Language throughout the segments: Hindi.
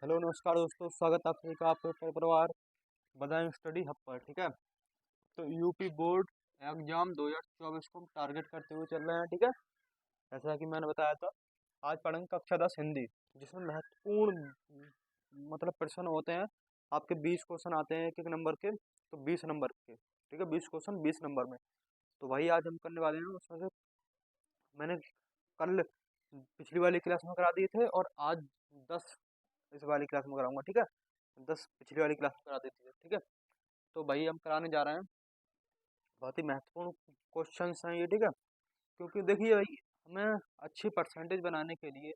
हेलो नमस्कार दोस्तों, स्वागत है आप सभी का आपके परिवार बदायूं स्टडी हब पर। ठीक है, तो यूपी बोर्ड एग्जाम 2024 को हम टारगेट करते हुए चल रहे हैं। ठीक है, जैसा कि मैंने बताया था, आज पढ़ेंगे कक्षा 10 हिंदी, जिसमें महत्वपूर्ण प्रश्न होते हैं। आपके 20 क्वेश्चन आते हैं एक एक नंबर के, तो 20 नंबर के। ठीक है, 20 क्वेश्चन 20 नंबर में। तो वही आज हम करने वाले हैं। उसमें से मैंने कल पिछली वाली क्लास में करा दिए थे, और आज 10 इस वाली क्लास में कराऊंगा। ठीक है, 10 पिछली वाली क्लास में करा देती है। ठीक है, तो भाई हम कराने जा रहे हैं। बहुत ही महत्वपूर्ण क्वेश्चंस हैं ये। ठीक है, क्योंकि देखिए भाई, हमें अच्छी परसेंटेज बनाने के लिए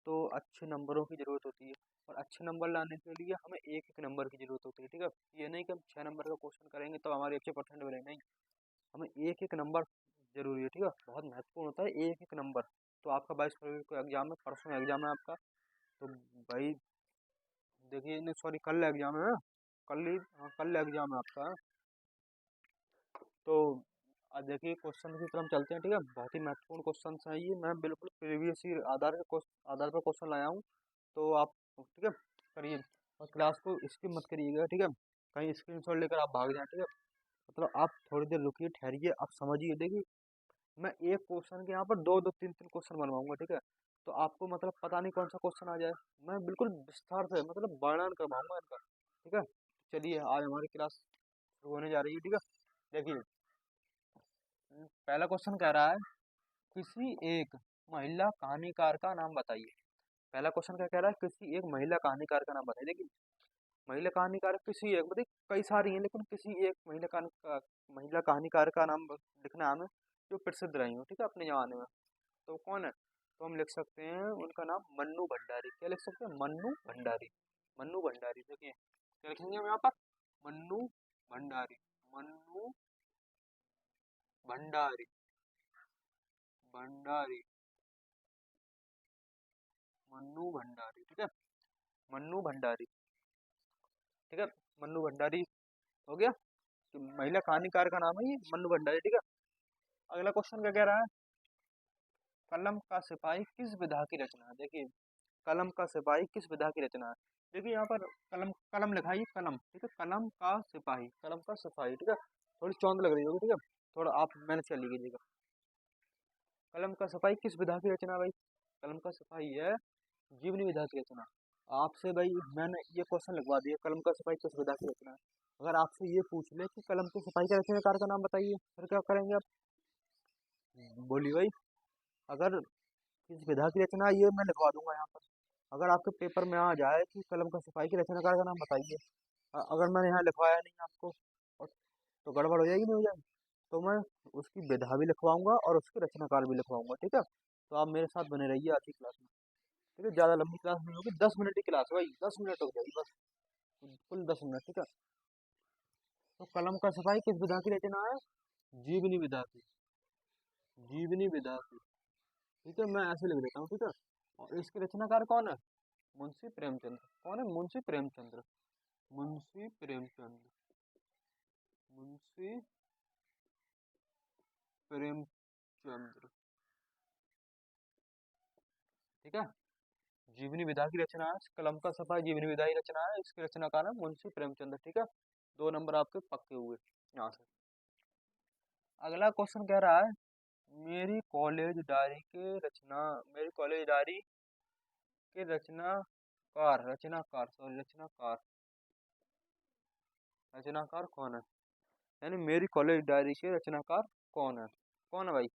तो अच्छे नंबरों की ज़रूरत होती है, और अच्छे नंबर लाने के लिए हमें एक एक नंबर की ज़रूरत होती है। ठीक है, ये नहीं कि हम 6 नंबर का क्वेश्चन करेंगे तो हमारी अच्छे परसेंट बने, नहीं। हमें एक एक नंबर जरूरी है। ठीक है, बहुत महत्वपूर्ण होता है एक एक नंबर। तो आपका 22 फरवरी को एग्जाम है, परसों एग्जाम है आपका। तो भाई देखिए, नहीं सॉरी, कल एग्जाम है। कल ही, हाँ, कल एग्जाम है आपका। तो आज देखिए क्वेश्चन की तरफ चलते हैं। ठीक है, बहुत ही महत्वपूर्ण क्वेश्चन है ये। मैं बिल्कुल प्रीवियस ईयर आधार पर क्वेश्चन लाया हूँ। तो आप ठीक है करिए, और क्लास को स्किप मत करिएगा। ठीक है, कहीं स्क्रीनशॉट लेकर आप भाग जाए। ठीक है, मतलब आप थोड़ी देर रुकिए, ठहरिए, आप समझिए। देखिए, मैं एक क्वेश्चन के यहाँ पर दो दो तीन तीन क्वेश्चन बनवाऊंगा। ठीक है, तो आपको पता नहीं कौन सा क्वेश्चन आ जाए। मैं बिल्कुल विस्तार से वर्णन करवाऊंगा इनका। ठीक है, चलिए आज हमारी क्लास शुरू होने जा रही है। ठीक है, देखिए, पहला क्वेश्चन कह रहा है, किसी एक महिला कहानीकार का नाम बताइए। पहला क्वेश्चन क्या कह रहा है, किसी एक महिला कहानीकार का नाम बताइए। देखिए, महिला कहानीकार किसी एक, मतलब कई सारी हैं, लेकिन किसी एक महिला कहानीकार का नाम लिखना है हमें, जो प्रसिद्ध रही हो। ठीक है, अपने जमाने में। तो कौन है? तो हम लिख सकते हैं उनका नाम मन्नू भंडारी। क्या लिख सकते हैं? मन्नू भंडारी। मन्नू भंडारी। देखिए क्या लिखेंगे हम यहाँ पर? मन्नू भंडारी। मन्नू भंडारी। भंडारी। मन्नू भंडारी। ठीक है, मन्नू भंडारी। ठीक है, मन्नू भंडारी हो गया। कि महिला कहानीकार का नाम है ये मन्नू भंडारी। ठीक है, अगला क्वेश्चन क्या कह रहा है, कलम का सिपाही किस विधा की रचना है। देखिए, कलम का सिपाही किस विधा की रचना है। देखिए यहाँ पर कलम कलम लिखा है, ये कलम। ठीक है, कलम का सिपाही, कलम का सिपाही। ठीक है, थोड़ी चौंध लग रही होगी। ठीक है, थोड़ा आप मैनेज कर लीजिएगा। कलम का सिपाही किस विधा की रचना भाई? कलम का सिपाही है जीवनी विधा की रचना। आपसे भाई मैंने ये क्वेश्चन लिखवा दिया, कलम का सिपाही किस विधा की रचना है। अगर आपसे ये पूछ ले कि कलम के सिपाही के रचनाकार का नाम बताइए, फिर क्या करेंगे आप? बोलिए भाई। अगर किस विधा की रचना है, ये मैं लिखवा दूंगा यहाँ पर। अगर आपके पेपर में आ जाए कि कलम का सिपाही के रचनाकार का नाम बताइए, अगर मैंने यहाँ लिखवाया नहीं आपको, और तो गड़बड़ हो जाएगी, नहीं हो जाएगी? तो मैं उसकी विधा भी लिखवाऊंगा और उसके रचनाकार भी लिखवाऊंगा। ठीक है, तो आप मेरे साथ बने रहिए आज की क्लास में। ठीक है, ज़्यादा लंबी क्लास नहीं होगी, 10 मिनट की क्लास है भाई, 10 मिनट हो जाएगी बस, कुल 10 मिनट। ठीक है, तो कलम का सिपाही किस विधा की रचना है? जीवनी विधा की। जीवनी विधा की। ठीक है, मैं ऐसे लिख देता हूँ। ठीक है, और इसके रचनाकार कौन है? मुंशी प्रेमचंद्र। कौन है? मुंशी प्रेमचंद्र। मुंशी प्रेमचंद। मुंशी प्रेमचंद्र। ठीक है, जीवनी विधा की रचना है, कलम का सफा जीवनी विधा की रचना है, इसकी रचनाकार है मुंशी प्रेमचंद्र। ठीक है, 2 नंबर आपके पक्के हुए यहाँ से। अगला क्वेश्चन कह रहा है, मेरी कॉलेज डायरी के रचना मेरी कॉलेज डायरी के रचनाकार कौन है? यानी मेरी कॉलेज डायरी के रचनाकार कौन है? कौन है भाई?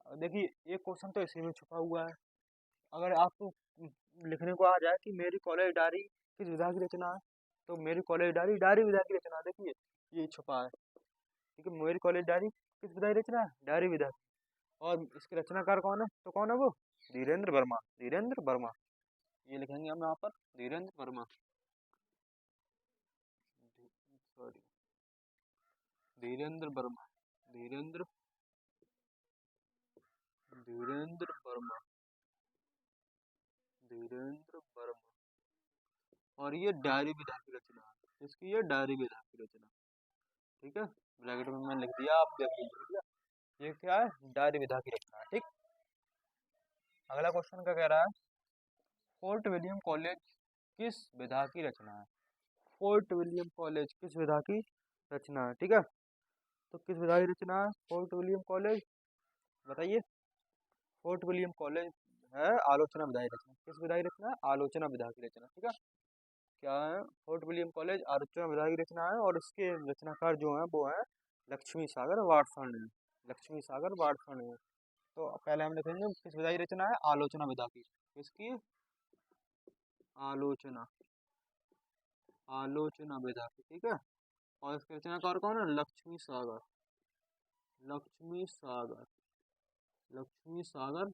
देखिए, एक क्वेश्चन तो इसी में छुपा हुआ है। अगर आपको लिखने को आ जाए कि मेरी कॉलेज डायरी किस विधा की रचना है, तो मेरी कॉलेज डायरी डायरी विधा की रचना है। देखिए, ये छुपा है। ठीक है, मेरी कॉलेज डायरी किस विधा की रचना है? डायरी विधा। और इसके रचनाकार कौन है? तो कौन है वो? धीरेन्द्र वर्मा। धीरेन्द्र वर्मा। ये लिखेंगे हम यहाँ पर, धीरेन्द्र वर्मा। सॉरी, धीरेन्द्र वर्मा। धीरेन्द्र धीरेन्द्र वर्मा। धीरेन्द्र वर्मा। और ये डायरी विधा की रचना है, इसकी ये डायरी विधा की रचना। ठीक है, ब्रैकेट में मैंने लिख दिया, आप देख लीजिए। ठीक है, ये क्या है? डायरी विधा की रचना है। ठीक, अगला क्वेश्चन क्या कह रहा है, फोर्ट विलियम कॉलेज किस विधा की रचना है? फोर्ट विलियम कॉलेज किस विधा की रचना है? ठीक है, तो किस विधा की रचना है फोर्ट विलियम कॉलेज, बताइए। फोर्ट विलियम कॉलेज है आलोचना विधा की रचना। किस विधा की रचना है? आलोचना विधा की रचना। ठीक है, क्या है? फोर्ट विलियम कॉलेज आलोचना विधा की रचना है, और इसके रचनाकार जो है वो है लक्ष्मी सागर वाटसन है। लक्ष्मी सागर वाटसन है। तो पहले हम लिखेंगे किस विधा की रचना है? आलोचना विधा की। किसकी? आलोचना, आलोचना विधा की। ठीक है, और इसके रचनाकार कौन है? लक्ष्मी सागर, लक्ष्मी सागर, लक्ष्मी सागर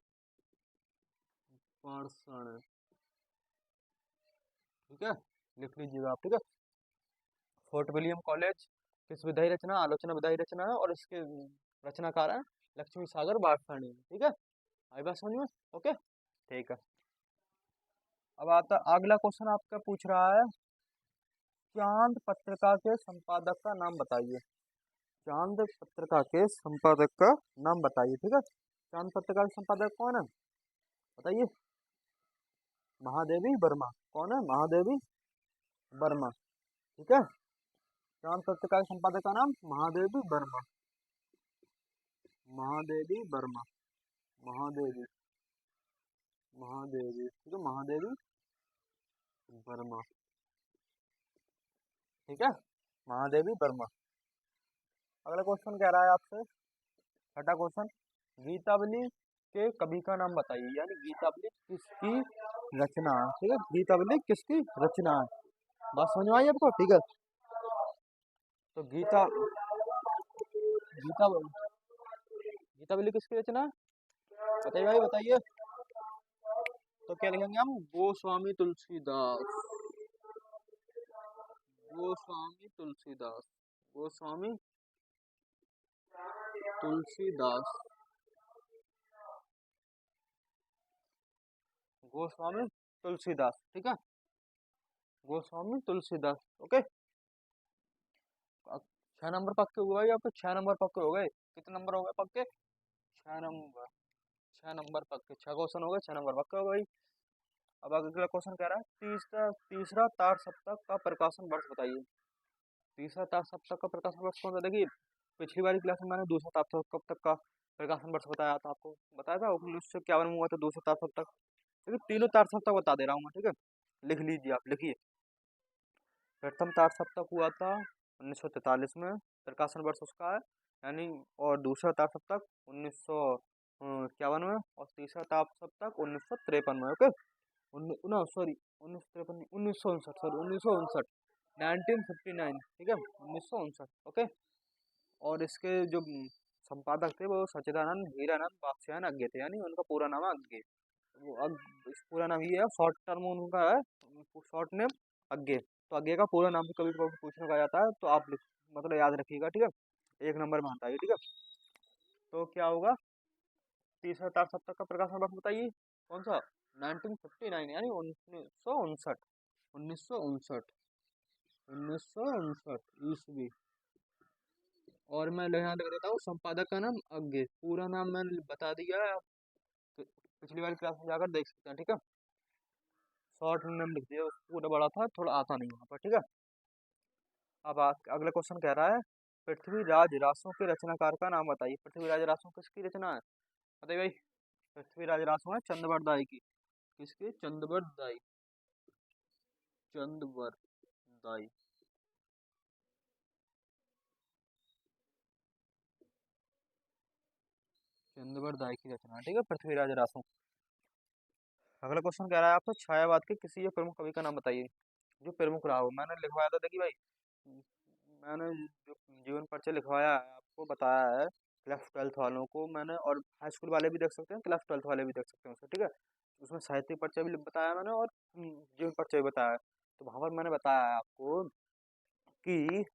वाटसन। ठीक है, लिख लीजिएगा आप। ठीक है, फोर्ट विलियम कॉलेज किस विधा की रचना? आलोचना विधा की रचना है, और इसके रचनाकार है लक्ष्मी सागर वाटसन। ठीक है, आई बात समझ में? ओके, ठीक है। अब आता अगला क्वेश्चन आपका पूछ रहा है, चांद पत्रिका के संपादक का नाम बताइए। चांद पत्रिका के संपादक का नाम बताइए। ठीक है, चांद पत्रिका के संपादक कौन है? बताइए। महादेवी वर्मा। कौन है? महादेवी वर्मा। ठीक है, चांद पत्रिका के संपादक का नाम महादेवी वर्मा। महादेवी वर्मा, महादेवी, महादेवी। ठीक है, महादेवी वर्मा। ठीक है, महादेवी वर्मा। अगला क्वेश्चन कह रहा है आपसे, छठा क्वेश्चन, गीतावली के कवि का नाम बताइए। यानी गीतावली किसकी रचना है? ठीक है, गीतावली किसकी रचना है? बात समझ में आई आपको? ठीक है, तो गीता गीतावली किसकी रचना है? बताइए भाई, बताइए। तो क्या लिखेंगे हम? गोस्वामी तुलसीदास, गोस्वामी तुलसीदास, गोस्वामी तुलसीदास, गोस्वामी तुलसीदास। ठीक है, गोस्वामी तुलसीदास। ओके, 6 नंबर पक्के हो गए भाई आपके, 6 नंबर पक्के हो गए। कितने नंबर हो गए पक्के? 6 नंबर, 6 नंबर पक्के, 6 क्वेश्चन हो गए, 6 नंबर पक्के हो गई। अब अगला क्वेश्चन कह रहा है, तीसरा तीसरा तार सप्तक का प्रकाशन वर्ष बताइए। तीसरा तार सप्तक का प्रकाशन वर्ष कौन सा? देखिए, पिछली वाली क्लास में मैंने दूसरा तार सप्तक का प्रकाशन वर्ष बताया था आपको, बताया था 1951 में हुआ था दूसरा तार सप्तक। लेकिन तीनों तार सप्तक बता दे रहा हूँ मैं। ठीक है, लिख लीजिए आप, लिखिए। प्रथम तार सप्तक हुआ था 1943 में, प्रकाशन वर्ष उसका है यानी। और दूसरा तार सप्तक 1951 में, और तीसरा तार सप्तक 1953 में। Okay, sorry 1953, 1959, sorry 1959, 1959। ठीक है, 1959। ओके, और इसके जो संपादक थे वो सच्चिदानंद हीरानंद वात्स्यायन अज्ञे थे, यानी उनका पूरा नाम है अज्ञे। वो पूरा नाम ये है, शॉर्ट टर्म उनका है, शॉर्ट नेम अज्ञे। तो अज्ञे का पूरा नाम भी कभी कभी पूछने का जाता है, तो आप मतलब याद रखिएगा। ठीक है, 1 नंबर में आता है। ठीक है, तो क्या होगा? तीसरा तार सप्तक का प्रकाशन वर्ष बताइए, कौन सा? 1959, यानी 1959, 1959, 1959 ईस्वी। और मैं यहाँ लिख देता हूँ संपादक का नाम अज्ञे, पूरा नाम मैंने बता दिया है, आप पिछली वाली क्लास में जाकर देख सकते हैं। ठीक है, शॉर्ट नेम लिख दिया, पूरा बड़ा था, थोड़ा आता नहीं वहाँ पर। ठीक है, अब अगला क्वेश्चन कह रहा है, पृथ्वीराज रासो के रचनाकार का नाम बताइए। पृथ्वीराज रासो किसकी रचना है? बताइए भाई। पृथ्वीराज रासो है चंद्रवरदाई की। किसकी? चंद्रवरदाई, चंद्रवरदाई। चंद्रवरदाई की रचना। ठीक है, पृथ्वीराज रासो। अगला क्वेश्चन कह रहा है आपको, छायावाद के किसी एक प्रमुख कवि का नाम बताइए जो प्रमुख रहा हो। मैंने लिखवाया था, देखिए भाई, मैंने जो जीवन परिचय लिखवाया है आपको, बताया है क्लास 12th वालों को मैंने, और हाई स्कूल वाले भी देख सकते हैं, क्लास 12th वाले भी देख सकते हैं उसे। ठीक है, उसमें साहित्य परिचय भी बताया मैंने, और जीवन परिचय भी बताया है। तो वहाँ पर मैंने बताया है आपको कि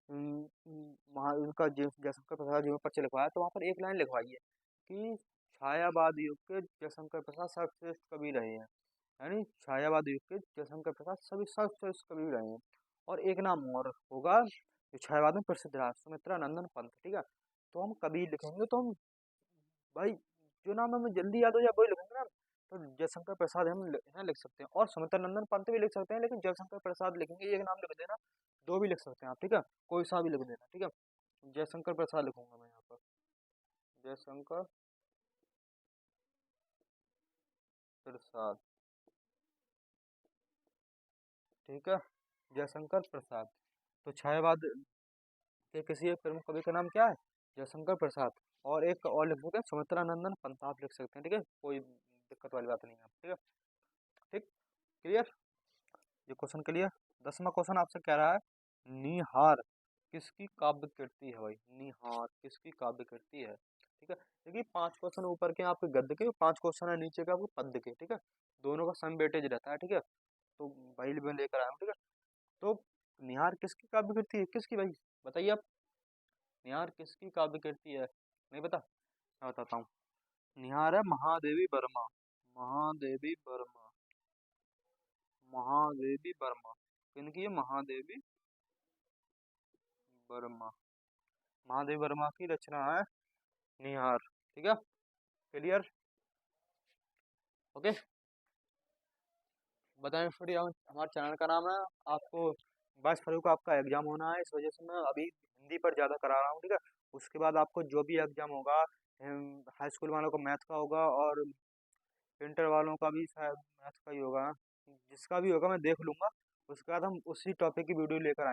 वहाँ उनका जयशंकर प्रसाद जीवन परिचय लिखवाया, तो वहाँ पर एक लाइन लिखवाई है कि छायावाद युग के जयशंकर प्रसाद सर्वश्रेष्ठ कवि रहे हैं। यानी छायावाद युग के जयशंकर प्रसाद सभी सर्वश्रेष्ठ कवि रहे हैं। और एक नाम और होगा जो छायावाद में प्रसिद्ध रहा, सुमित्रा नंदन पंत। ठीक है, तो हम कवि लिखेंगे तो हम भाई जो नाम हमें जल्दी याद हो जाए वही लिखेंगे ना। तो जयशंकर प्रसाद हम यहाँ लिख सकते हैं, और सुमित्रा नंदन पंत भी लिख सकते हैं, लेकिन जयशंकर प्रसाद लिखेंगे, एक नाम लिख देना, दो भी लिख सकते हैं आप, ठीक है, कोई सा भी लिख देना, ठीक है। जयशंकर प्रसाद लिखूंगा मैं यहाँ पर, जयशंकर प्रसाद, ठीक है, जयशंकर प्रसाद। तो छायावाद के किसी एक प्रमुख कवि का नाम क्या है? जयशंकर प्रसाद। और एक और लिख सकते हैं, सुमित्रा नंदन पंत आप लिख सकते हैं, ठीक है, कोई दिक्कत वाली बात नहीं है, ठीक है, ठीक, क्लियर, ये क्वेश्चन क्लियर। 10वां क्वेश्चन आपसे कह रहा है, निहार किसकी काव्य कृति है भाई? निहार किसकी काव्य कृति है? ठीक है, देखिए 5 क्वेश्चन ऊपर के आपके गद्य के, 5 क्वेश्चन है नीचे का आपको पद्य के, ठीक है, दोनों का सम वेटेज रहता है, ठीक है, तो भाई मैं लेकर आया हूँ, ठीक है। तो निहार किसकी काव्य कृति है? किसकी भाई, बताइए आप, निहार किसकी काव्य कृति है? नहीं पता, मैं बताता हूँ। निहार है महादेवी वर्मा, महादेवी वर्मा, महादेवी वर्मा, किनकी है? महादेवी वर्मा, महादेवी वर्मा की रचना है निहार, ठीक है, क्लियर, ओके। बताएं स्टूडियो हमारे चैनल का नाम है, आपको 22 फरवरी को आपका एग्जाम होना है, इस वजह से मैं अभी हिंदी पर ज़्यादा करा रहा हूँ, ठीक है। उसके बाद आपको जो भी एग्जाम होगा, हाई स्कूल वालों को मैथ का होगा, और इंटर वालों का भी शायद मैथ का ही होगा, जिसका भी होगा मैं देख लूँगा, उसके बाद हम उसी टॉपिक की वीडियो लेकर आएंगे।